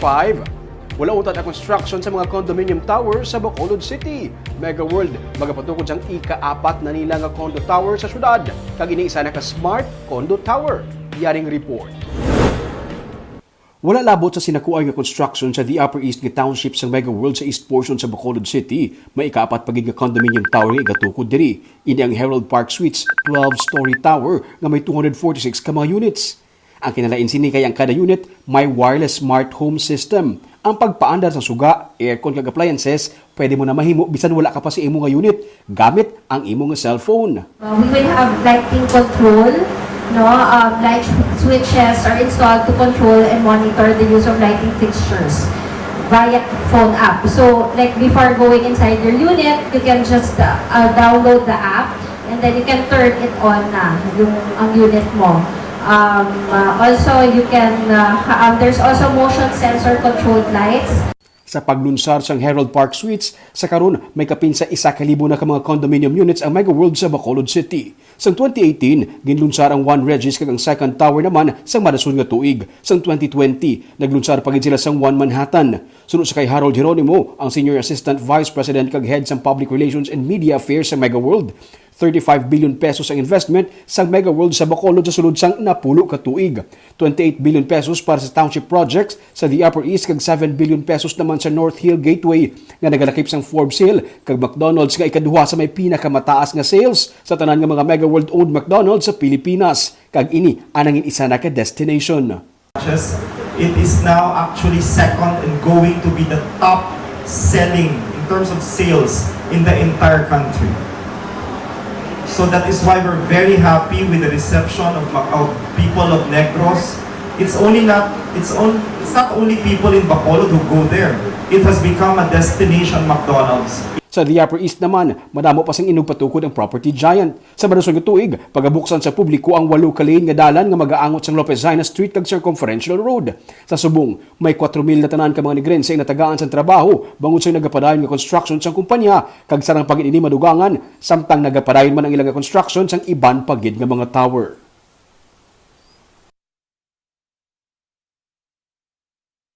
5. Wala utat ang construction sa mga condominium tower sa Bacolod City. Mega World magapatukod siyang ika-4 na nila nga condo tower sa syudad. Kag iniisa na ka smart condo tower. Yaring report. Wala labot sa sinakuan nga construction sa the Upper East nga township sa Mega World sa east portion sa Bacolod City. May ika-4 pagid nga condominium tower nga igatukod diri. Ini ang Herald Parksuite 12-story tower nga may 246 ka mga units. Ang kinalain sini kay ang kada unit may wireless smart home system. Ang pagpaandar sa suga, aircon kag appliances, pwede mo na mahimo bisan wala ka pa sa imo nga unit gamit ang imo nga cellphone. We will have lighting control. Light switches are installed to control and monitor the use of lighting fixtures via phone app. So, like before going inside your unit, you can just download the app and then you can turn it on na yung ang unit mo. Also, you can there's also motion sensor controlled lights. Sa paglunsar sang Herald Parksuite, sa karon may kapin sa 1,000 na ka mga condominium units ang Mega World sa Bacolod City. Sang 2018, ginlunsar ang 1 Regis kag ang second tower naman sang madason nga tuig. Sang 2020, naglunsar pagid sila sang 1 Manhattan. Sunod sa kay Harold Geronimo, ang Senior Assistant Vice President kag Head sang Public Relations and Media Affairs sa Mega World. 35 billion pesos ang investment sa Mega World sa Bacolod sa sulod sang napulo ka tuig. 28 billion pesos para sa township projects sa the Upper East kag 7 billion pesos naman sa North Hill Gateway nga nagalakip sang Forbes Hill kag McDonald's nga ikaduha sa may pinakamataas nga sales sa tanan nga mga Mega World owned McDonald's sa Pilipinas. Kag ini anangin isa na ka destination. It is now actually second and going to be the top selling in terms of sales in the entire country. So that is why we're very happy with the reception of people of Negros. It's not only people in Bacolod who go there. It has become a destination McDonald's. Sa the Upper East naman, madamo pa sing inugpatukod ang property giant. Sa madason nga tuig, pagabuksan sa publiko ang 8 ka lane nga dalan nga magaangot sang Lopezina Street kag Circumferential Road. Sa Subong, may 4,000 na tanan ka mga nigrense nga natagaan sa trabaho bangod sa nagapadayon nga construction sang kumpanya kag sarang pagid ini madugangan samtang nagapadayon man ang ilang nga construction sang iban pagid nga mga tower.